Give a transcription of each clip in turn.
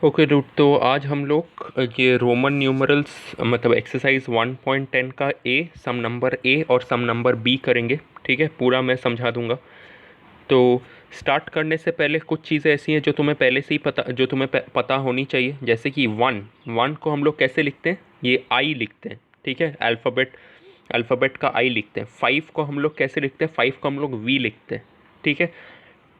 Okay dude, तो आज हम लोग ये रोमन न्यूमरल्स मतलब एक्सरसाइज 1.10 का ए, सम नंबर ए और सम नंबर बी करेंगे। ठीक है, पूरा मैं समझा दूंगा। तो स्टार्ट करने से पहले कुछ चीज़ें ऐसी हैं जो तुम्हें पहले से ही पता होनी चाहिए। जैसे कि वन को हम लोग कैसे लिखते हैं, ये आई लिखते हैं। ठीक है, अल्फ़ाबेट का आई लिखते हैं। 5 को हम लोग कैसे लिखते हैं, 5 को हम लोग वी लिखते हैं। ठीक है,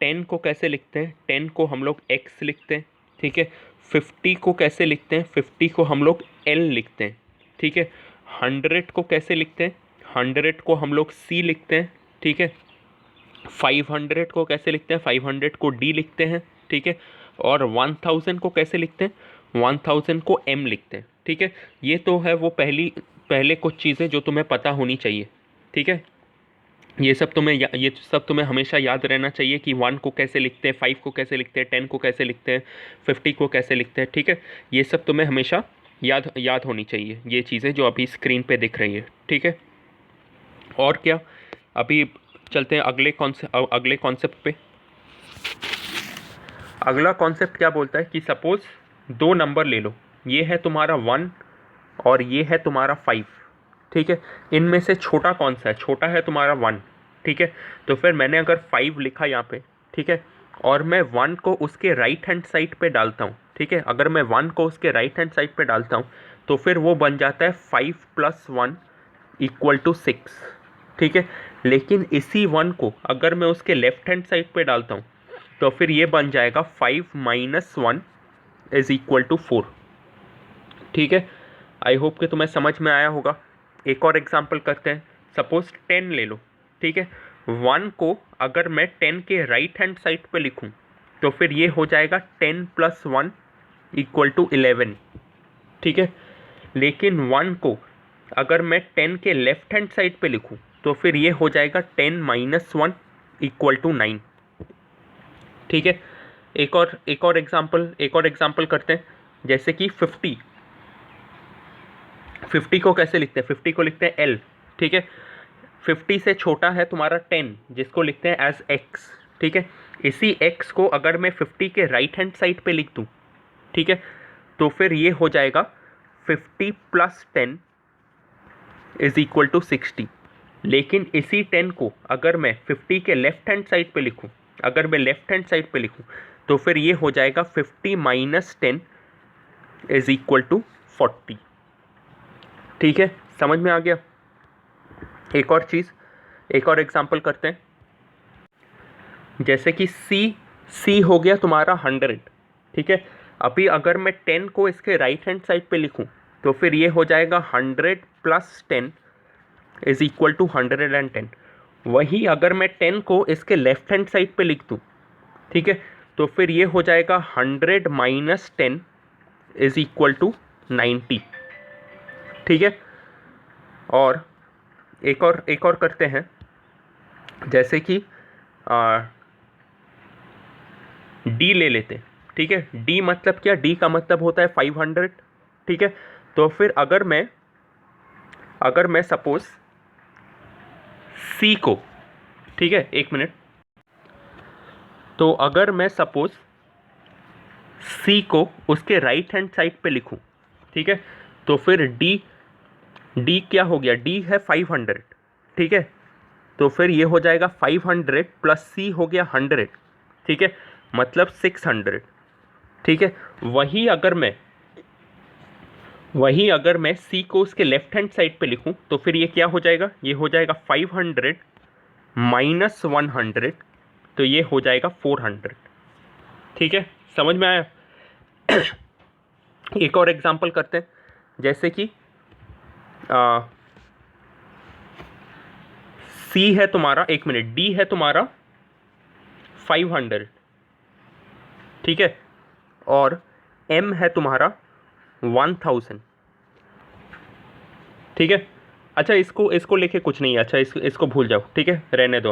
10 को कैसे लिखते हैं, 10 को हम लोग एक्स लिखते हैं। ठीक है, 50 को कैसे लिखते हैं, 50 को हम लोग एल लिखते हैं। ठीक है, 100 को कैसे लिखते हैं, 100 को हम लोग सी लिखते हैं। ठीक है, 500 को कैसे लिखते हैं, 500 को डी लिखते हैं। ठीक है, और 1000 को कैसे लिखते हैं, 1000 को एम लिखते हैं। ठीक है, ये तो है वो पहले कुछ चीज़ें जो तुम्हें पता होनी चाहिए। ठीक है, ये सब तुम्हें हमेशा याद रहना चाहिए कि 1 को कैसे लिखते हैं, 5 को कैसे लिखते हैं, 10 को कैसे लिखते हैं, 50 को कैसे लिखते हैं। ठीक है, ये सब तुम्हें हमेशा याद होनी चाहिए, ये चीज़ें जो अभी स्क्रीन पे दिख रही है। ठीक है, और क्या, अभी चलते हैं अगले कॉन्सेप्ट पे। अगला कॉन्सेप्ट क्या बोलता है कि सपोज दो नंबर ले लो, ये है तुम्हारा 1 और ये है तुम्हारा 5। ठीक है, इनमें से छोटा कौन सा है, छोटा है तुम्हारा 1। ठीक है, तो फिर मैंने अगर 5 लिखा यहाँ पे, ठीक है, और मैं 1 को उसके राइट हैंड साइड पे डालता हूँ। ठीक है, अगर मैं 1 को उसके राइट हैंड साइड पे डालता हूँ तो फिर वो बन जाता है 5 + 1 = 6। ठीक है, लेकिन इसी 1 को अगर मैं उसके लेफ्ट हैंड साइड पे डालता हूँ तो फिर ये बन जाएगा 5 - 1 = 4। ठीक है, आई होप कि तुम्हें समझ में आया होगा। एक और एग्जांपल करते हैं, सपोज 10 ले लो। ठीक है, 1 को अगर मैं 10 के राइट हैंड साइड पे लिखूं तो फिर ये हो जाएगा 10 + 1 = 11। ठीक है, लेकिन 1 को अगर मैं 10 के लेफ्ट हैंड साइड पे लिखूं तो फिर ये हो जाएगा 10 - 1 = 9। ठीक है, एक और एग्जांपल करते हैं, जैसे कि 50 को कैसे लिखते हैं, 50 को लिखते हैं एल। ठीक है, 50 से छोटा है तुम्हारा 10, जिसको लिखते हैं एज एक्स। ठीक है, इसी एक्स को अगर मैं 50 के राइट हैंड साइड पे लिख दूं, ठीक है, तो फिर ये हो जाएगा 50 + 10 = 60। लेकिन इसी 10 को अगर मैं 50 के लेफ्ट हैंड साइड पे लिखूं, तो फिर ये हो जाएगा 50 - 10 = 40। ठीक है, समझ में आ गया। एक और एग्जांपल करते हैं, जैसे कि सी हो गया तुम्हारा 100। ठीक है, अभी अगर मैं 10 को इसके राइट हैंड साइड पे लिखूं तो फिर ये हो जाएगा 100 + 10 = 110। वही अगर मैं 10 को इसके लेफ्ट हैंड साइड पे लिख दूं, ठीक है, तो फिर ये हो जाएगा 100 - 10 = 90। ठीक है, और एक और करते हैं, जैसे कि डी ले लेते हैं। ठीक है, डी मतलब क्या, डी का मतलब होता है 500। ठीक है, तो फिर अगर मैं सपोज सी को, ठीक है, एक मिनट, तो अगर मैं सपोज सी को उसके राइट हैंड साइड पे लिखूं, ठीक है, तो फिर डी क्या हो गया, डी है 500। ठीक है, तो फिर ये हो जाएगा 500 + सी हो गया 100। ठीक है, मतलब 600। ठीक है, वही अगर मैं सी को उसके लेफ्ट हैंड साइड पे लिखूं तो फिर ये क्या हो जाएगा, ये हो जाएगा 500 - 100, तो ये हो जाएगा 400। ठीक है, समझ में आया। एक और एग्जांपल करते हैं, जैसे कि सी है तुम्हारा, एक मिनट, डी है तुम्हारा 500। ठीक है, और एम है तुम्हारा 1000। ठीक है, अच्छा, इसको लेके कुछ नहीं है, अच्छा इसको भूल जाओ। ठीक है, रहने दो।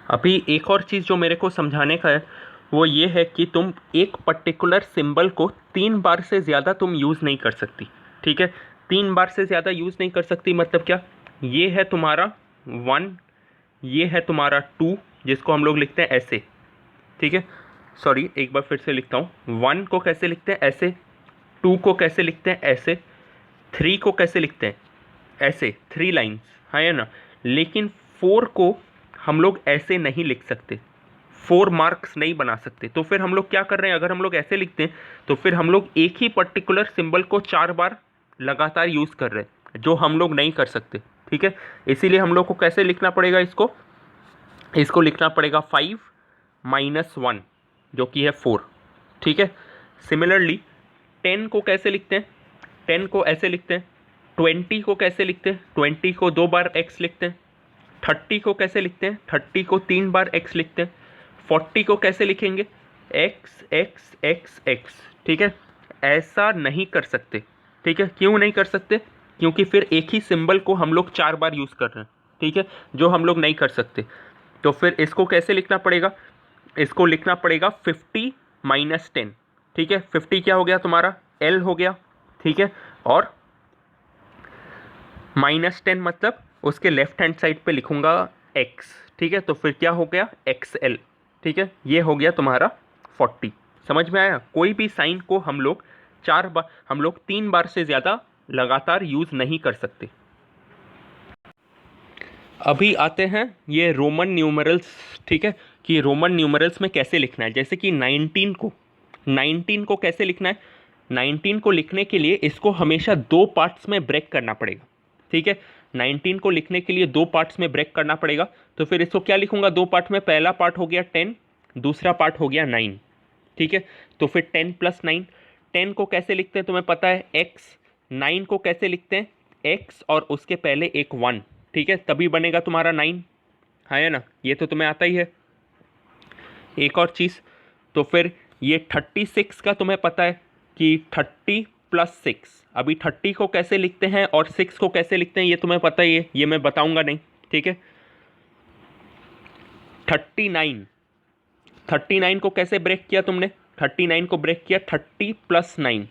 अभी एक और चीज़ जो मेरे को समझाने का है वो ये है कि तुम एक पर्टिकुलर सिंबल को 3 बार से ज़्यादा तुम यूज़ नहीं कर सकती। ठीक है, 3 बार से ज़्यादा यूज़ नहीं कर सकती मतलब क्या, ये है तुम्हारा 1, ये है तुम्हारा 2, जिसको हम लोग लिखते हैं ऐसे। ठीक है, सॉरी एक बार फिर से लिखता हूँ। 1 को कैसे लिखते हैं ऐसे, 2 को कैसे लिखते हैं ऐसे, 3 को कैसे लिखते हैं ऐसे, 3 लाइन्स, है ना। लेकिन 4 को हम लोग ऐसे नहीं लिख सकते, 4 मार्क्स नहीं बना सकते। तो फिर हम लोग क्या कर रहे हैं, अगर हम लोग ऐसे लिखते हैं तो फिर हम लोग एक ही पर्टिकुलर सिंबल को 4 बार लगातार यूज़ कर रहे हैं, जो हम लोग नहीं कर सकते। ठीक है, इसीलिए हम लोग को कैसे लिखना पड़ेगा इसको, इसको लिखना पड़ेगा 5 - 1 जो कि है 4। ठीक है, सिमिलरली 10 को कैसे लिखते हैं, 10 को ऐसे लिखते हैं। 20 को कैसे लिखते हैं, 20 को 2 बार x लिखते हैं। 30 को कैसे लिखते हैं, 30 को 3 बार x लिखते हैं। 40 को कैसे लिखेंगे, x x x x। ठीक है, ऐसा नहीं कर सकते। ठीक है, क्यों नहीं कर सकते, क्योंकि फिर एक ही सिंबल को हम लोग 4 बार यूज़ कर रहे हैं। ठीक है, जो हम लोग नहीं कर सकते। तो फिर इसको कैसे लिखना पड़ेगा, इसको लिखना पड़ेगा 50 - 10। ठीक है, 50 क्या हो गया तुम्हारा, L हो गया। ठीक है, और -10 मतलब उसके लेफ्ट हैंड साइड पे लिखूंगा x। ठीक है, तो फिर क्या हो गया XL। ठीक है, ये हो गया तुम्हारा 40। समझ में आया, कोई भी साइन को हम लोग 4 बार, हम लोग 3 बार से ज़्यादा लगातार यूज़ नहीं कर सकते। अभी आते हैं ये रोमन न्यूमरल्स। ठीक है, कि रोमन न्यूमरल्स में कैसे लिखना है। जैसे कि 19 को कैसे लिखना है, 19 को लिखने के लिए इसको हमेशा 2 पार्ट्स में ब्रेक करना पड़ेगा। ठीक है, 19 को लिखने के लिए 2 पार्ट्स में ब्रेक करना पड़ेगा। तो फिर इसको क्या लिखूंगा 2 पार्ट में, पहला पार्ट हो गया 10, दूसरा पार्ट हो गया 9। ठीक है, तो फिर 10 + 9, 10 को कैसे लिखते हैं तुम्हें पता है x, 9 को कैसे लिखते हैं x और उसके पहले एक 1। ठीक है, तभी बनेगा तुम्हारा 9, है ना, ये तो तुम्हें आता ही है। एक और चीज़, तो फिर ये 36 का तुम्हें पता है कि 30 + 6, अभी 30 को कैसे लिखते हैं और 6 को कैसे लिखते हैं ये तुम्हें पता ही है, ये मैं बताऊंगा नहीं। ठीक है, 39 को कैसे ब्रेक किया तुमने, 39 को ब्रेक किया 30 + 9।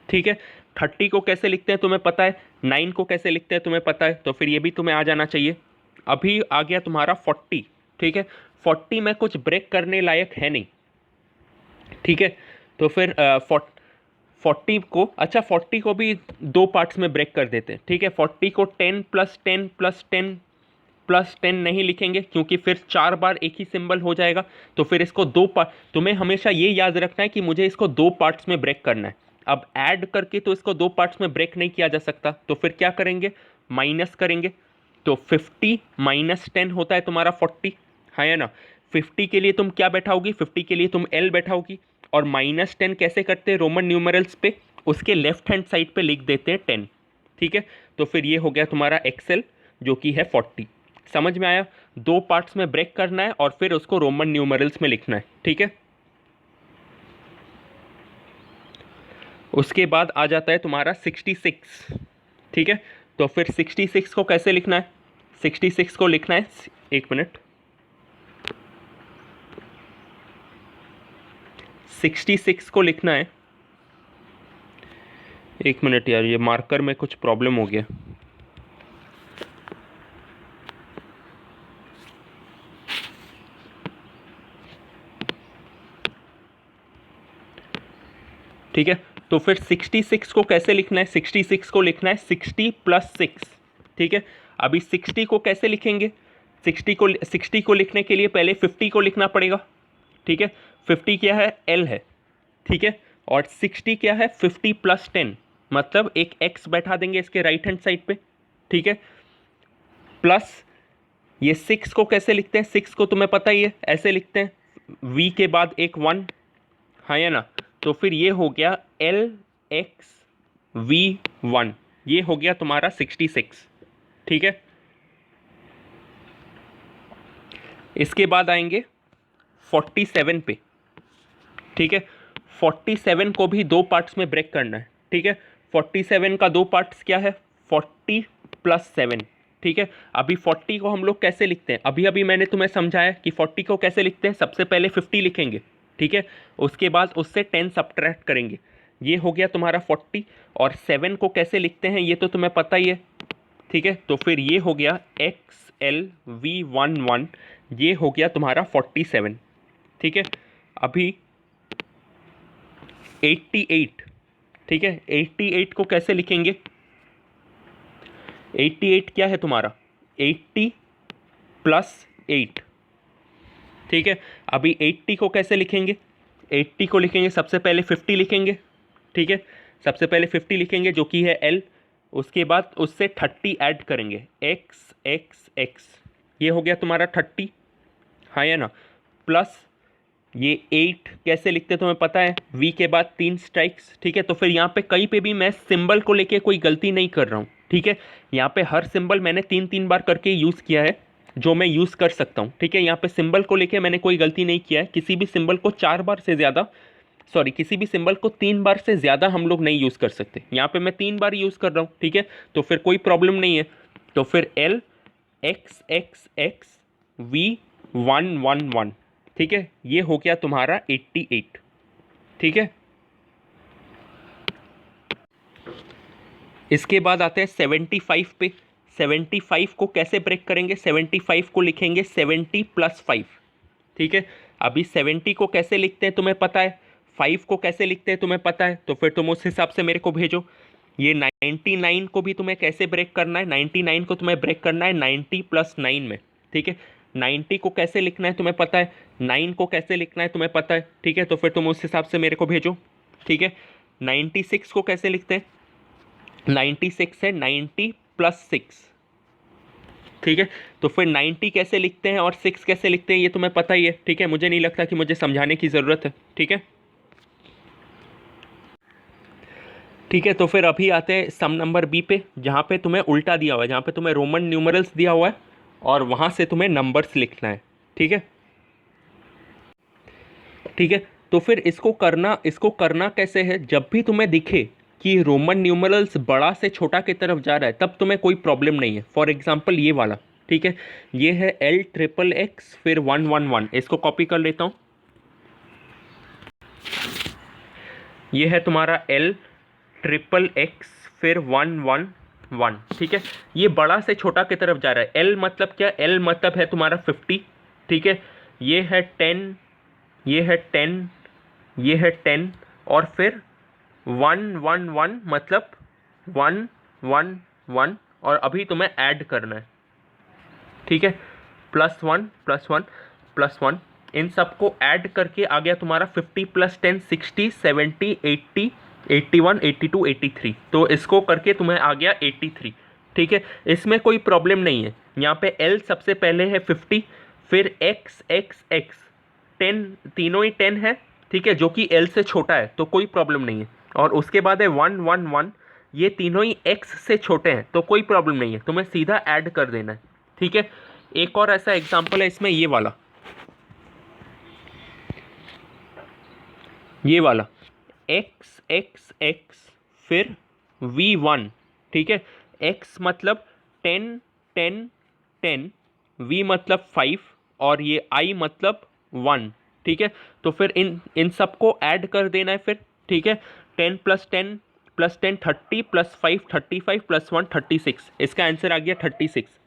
ठीक है, 30 को कैसे लिखते हैं तुम्हें पता है, 9 को कैसे लिखते हैं तुम्हें पता है, तो फिर ये भी तुम्हें आ जाना चाहिए। अभी आ गया तुम्हारा 40। ठीक है, 40 में कुछ ब्रेक करने लायक है नहीं। ठीक है, तो फिर 40 को, अच्छा 40 को भी 2 पार्ट्स में ब्रेक कर देते हैं। ठीक है, 40 को 10 + 10 + 10 + 10 नहीं लिखेंगे, क्योंकि फिर 4 बार एक ही सिंबल हो जाएगा। तो फिर इसको 2 पार्ट, तुम्हें हमेशा ये याद रखना है कि मुझे इसको 2 पार्ट्स में ब्रेक करना है। अब ऐड करके तो इसको 2 पार्ट्स में ब्रेक नहीं किया जा सकता, तो फिर क्या करेंगे, माइनस करेंगे। तो 50 - 10 होता है तुम्हारा 40, है ना। 50 के लिए तुम क्या बैठाओगी, 50 के लिए तुम L बैठाओगी। और -10 कैसे करते हैं रोमन न्यूमरल्स पे, उसके लेफ्ट हैंड साइड पे लिख देते हैं 10। ठीक है, तो फिर ये हो गया तुम्हारा XL जो कि है 40। समझ में आया, 2 पार्ट्स में ब्रेक करना है और फिर उसको रोमन न्यूमरल्स में लिखना है। ठीक है, उसके बाद आ जाता है तुम्हारा 66। ठीक है, तो फिर 66 को कैसे लिखना है, 66 को लिखना है, एक मिनट, 66 को लिखना है, एक मिनट यार, ये मार्कर में कुछ प्रॉब्लम हो गया। ठीक है, तो फिर 66 को कैसे लिखना है, 66 को लिखना है 60 + 6। ठीक है, अभी 60 को कैसे लिखेंगे, 60 को लिखने के लिए पहले 50 को लिखना पड़ेगा। ठीक है, 50 क्या है, L है। ठीक है, और 60 क्या है, 50 + 10, मतलब एक x बैठा देंगे इसके राइट हैंड साइड पे। ठीक है, प्लस ये 6 को कैसे लिखते हैं, 6 को तुम्हें पता ही है, ऐसे लिखते हैं v के बाद एक 1, है ना। तो फिर ये हो गया LXV1, ये हो गया तुम्हारा 66। ठीक है, इसके बाद आएंगे 47 पे। ठीक है, 47 को भी 2 पार्ट्स में ब्रेक करना है। ठीक है, 47 का 2 पार्ट्स क्या है, 40 + 7। ठीक है, अभी 40 को हम लोग कैसे लिखते हैं, अभी अभी मैंने तुम्हें समझाया कि 40 को कैसे लिखते हैं, सबसे पहले 50 लिखेंगे। ठीक है, उसके बाद उससे 10 सब्ट्रैक्ट करेंगे, ये हो गया तुम्हारा 40। और 7 को कैसे लिखते हैं ये तो तुम्हें पता ही है। ठीक है, तो फिर ये हो गया XLV11, ये हो गया तुम्हारा 47। ठीक है, अभी 88, ठीक है, 88 को कैसे लिखेंगे? 88 क्या है तुम्हारा? 80 + 8, ठीक है। अभी 80 को कैसे लिखेंगे? 80 को लिखेंगे सबसे पहले 50 लिखेंगे, ठीक है, सबसे पहले 50 लिखेंगे जो कि है L, उसके बाद उससे 30 ऐड करेंगे, x x x, ये हो गया तुम्हारा 30, हाँ या ना, प्लस ये 8 कैसे लिखते हैं तुम्हें पता है, V के बाद 3 स्ट्राइक्स, ठीक है। तो फिर यहाँ पे कहीं पे भी मैं सिंबल को लेके कोई गलती नहीं कर रहा हूँ, ठीक है। यहाँ पे हर सिंबल मैंने 3-3 बार करके यूज़ किया है जो मैं यूज़ कर सकता हूँ, ठीक है। यहाँ पे सिंबल को लेके मैंने कोई गलती नहीं किया है। किसी भी सिंबल को 4 बार से ज़्यादा, सॉरी, किसी भी सिंबल को 3 बार से ज़्यादा हम लोग नहीं यूज़ कर सकते। यहाँ पे मैं 3 बार यूज़ कर रहा हूँ, ठीक है, तो फिर कोई प्रॉब्लम नहीं है। तो फिर L x x x V 1 1 1, ठीक है, ये हो गया तुम्हारा 88, ठीक है। इसके बाद आते हैं 75 पे। 75 को कैसे ब्रेक करेंगे? 75 को लिखेंगे 70 + 5, ठीक है। अभी 70 को कैसे लिखते हैं तुम्हें पता है, 5 को कैसे लिखते हैं तुम्हें पता है, तो फिर तुम उस हिसाब से मेरे को भेजो। ये 99 को भी तुम्हें कैसे ब्रेक करना है? 99 को तुम्हें ब्रेक करना है 90 + 9 में, ठीक है। 90 को कैसे लिखना है तुम्हें पता है, 9 को कैसे लिखना है तुम्हें पता है, ठीक है। तो फिर तुम उस हिसाब से मेरे को भेजो, ठीक है। 96 को कैसे लिखते हैं? 96 है 90 + 6, ठीक है। तो फिर 90 कैसे लिखते हैं और 6 कैसे लिखते हैं ये तुम्हें पता ही है, ठीक है। मुझे नहीं लगता कि मुझे समझाने की ज़रूरत है, ठीक है। ठीक है, तो फिर अभी आते हैं सम नंबर बी पे, जहाँ पे तुम्हें उल्टा दिया हुआ है, जहाँ पे तुम्हें रोमन न्यूमरल्स दिया हुआ है और वहाँ से तुम्हें नंबर्स लिखना है, ठीक है। ठीक है, तो फिर इसको करना कैसे है? जब भी तुम्हें दिखे कि रोमन न्यूमरल्स बड़ा से छोटा की तरफ जा रहा है तब तुम्हें कोई प्रॉब्लम नहीं है। फॉर एग्जांपल ये वाला, ठीक है, ये है L XXX फिर 111, इसको कॉपी कर लेता हूँ। ये है तुम्हारा L XXX फिर 111, ठीक है। ये बड़ा से छोटा की तरफ जा रहा है। L मतलब क्या? L मतलब है तुम्हारा 50, ठीक है। ये है 10, ये है 10, ये है 10 और फिर 111 मतलब 111 और अभी तुम्हें ऐड करना है, ठीक है, +1 +1 +1, इन सबको ऐड करके आ गया तुम्हारा 50 + 10 60 70 80 81 82 83, तो इसको करके तुम्हें आ गया 83, ठीक है। इसमें कोई प्रॉब्लम नहीं है। यहाँ पे L सबसे पहले है 50, फिर XXX 10, तीनों ही 10 है, ठीक है, जो कि L से छोटा है तो कोई प्रॉब्लम नहीं है। और उसके बाद है 111, ये तीनों ही X से छोटे हैं तो कोई प्रॉब्लम नहीं है, तुम्हें सीधा ऐड कर देना है, ठीक है। एक और ऐसा एग्जांपल है इसमें, ये वाला XXX फिर V1, ठीक है। X मतलब 10 10 10, V मतलब 5 और ये I मतलब 1, ठीक है। तो फिर इन सबको ऐड कर देना है फिर, ठीक है। 10 + 10 + 10 30 + 5 35 + 1 36, इसका आंसर आ गया 36।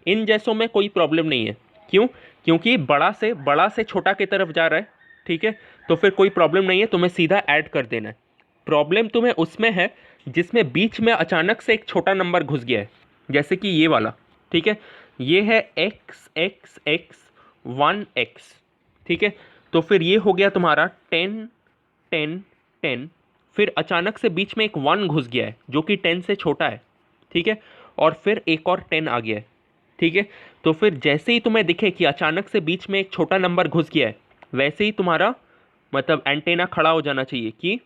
इन जैसों में कोई प्रॉब्लम नहीं है। क्यों? क्योंकि बड़ा से छोटा की तरफ जा रहा है, ठीक है, तो फिर कोई प्रॉब्लम नहीं है, तुम्हें सीधा ऐड कर देना है। प्रॉब्लम तुम्हें उसमें है जिसमें बीच में अचानक से एक छोटा नंबर घुस गया है, जैसे कि ये वाला, ठीक है, ये है XXX 1X, ठीक है। तो फिर ये हो गया तुम्हारा 10 10 10, फिर अचानक से बीच में एक 1 घुस गया है जो कि 10 से छोटा है, ठीक है, और फिर एक और 10 आ गया है, ठीक है। तो फिर जैसे ही तुम्हें दिखे कि अचानक से बीच में एक छोटा नंबर घुस गया है, वैसे ही तुम्हारा मतलब एंटेना खड़ा हो जाना चाहिए कि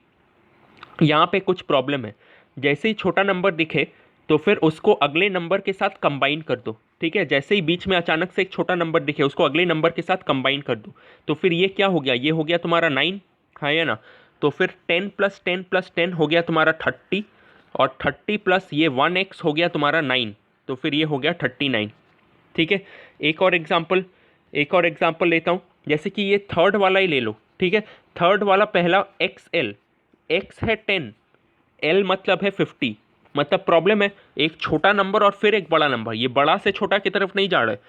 यहाँ पे कुछ प्रॉब्लम है। जैसे ही छोटा नंबर दिखे तो फिर उसको अगले नंबर के साथ कंबाइन कर दो, ठीक है। जैसे ही बीच में अचानक से एक छोटा नंबर दिखे उसको अगले नंबर के साथ कंबाइन कर दो, तो फिर ये क्या हो गया? ये हो गया तुम्हारा 9, हाँ या ना। तो फिर 10 + 10 + 10 हो गया तुम्हारा 30 और 30 प्लस ये 1x हो गया तुम्हारा 9, तो फिर ये हो गया 39, ठीक है। एक और एग्जाम्पल लेता हूँ, जैसे कि ये थर्ड वाला ही ले लो, ठीक है। थर्ड वाला पहला XL, X है 10, L मतलब है 50, मतलब प्रॉब्लम है एक छोटा नंबर और फिर एक बड़ा नंबर, ये बड़ा से छोटा की तरफ नहीं जा रहा है,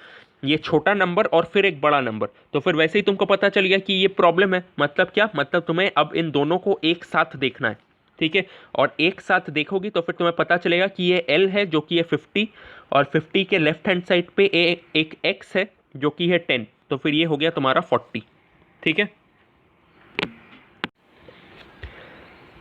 ये छोटा नंबर और फिर एक बड़ा नंबर, तो फिर वैसे ही तुमको पता चल गया कि ये प्रॉब्लम है। मतलब क्या, मतलब तुम्हें अब इन दोनों को एक साथ देखना है, ठीक है। और एक साथ देखोगी तो फिर तुम्हें पता चलेगा कि ये L है जो कि है 50, और 50 के लेफ्ट हैंड साइड पे एक X है जो कि है 10, तो फिर ये हो गया तुम्हारा 40, ठीक है।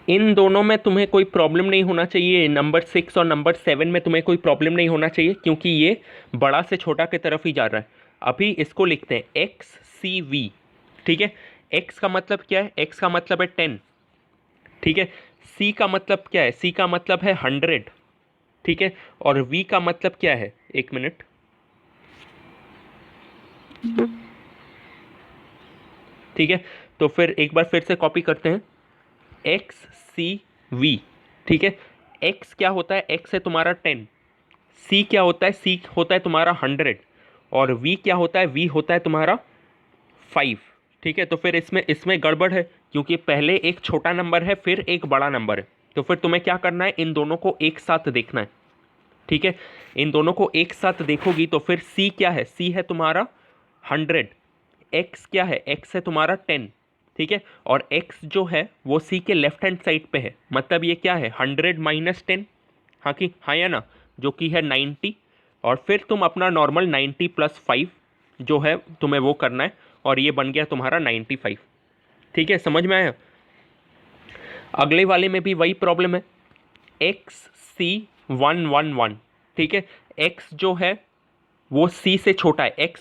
इन दोनों में तुम्हें कोई प्रॉब्लम नहीं होना चाहिए, नंबर 6 और नंबर 7 में तुम्हें कोई प्रॉब्लम नहीं होना चाहिए, क्योंकि ये बड़ा से छोटा की तरफ ही जा रहा है। अभी इसको लिखते हैं XCV, ठीक है। X का मतलब क्या है, X का मतलब है 10, ठीक है। C का मतलब क्या है, C का मतलब है 100, ठीक है। और V का मतलब क्या है, एक मिनट, ठीक है। तो फिर एक बार फिर से कॉपी करते हैं, XCV, ठीक है। X क्या होता है, X है तुम्हारा 10, C क्या होता है, C होता है तुम्हारा 100, और V क्या होता है, V होता है तुम्हारा 5, ठीक है। तो फिर इसमें इसमें गड़बड़ है, क्योंकि पहले एक छोटा नंबर है फिर एक बड़ा नंबर है, तो फिर तुम्हें क्या करना है, इन दोनों को एक साथ देखना है, ठीक है। इन दोनों को एक साथ देखोगी तो फिर C क्या है, C है तुम्हारा 100, X क्या है, X है तुम्हारा 10, ठीक है। और X जो है वो C के लेफ्ट हैंड साइड पे है, मतलब ये क्या है, 100 माइनस 10, हाँ कि हाँ या ना, जो कि है 90, और फिर तुम अपना नॉर्मल 90 प्लस 5 जो है तुम्हें वो करना है, और ये बन गया तुम्हारा 95, ठीक है। समझ में आया। अगले वाले में भी वही प्रॉब्लम है, XC111, ठीक है। X जो है वो C से छोटा है, X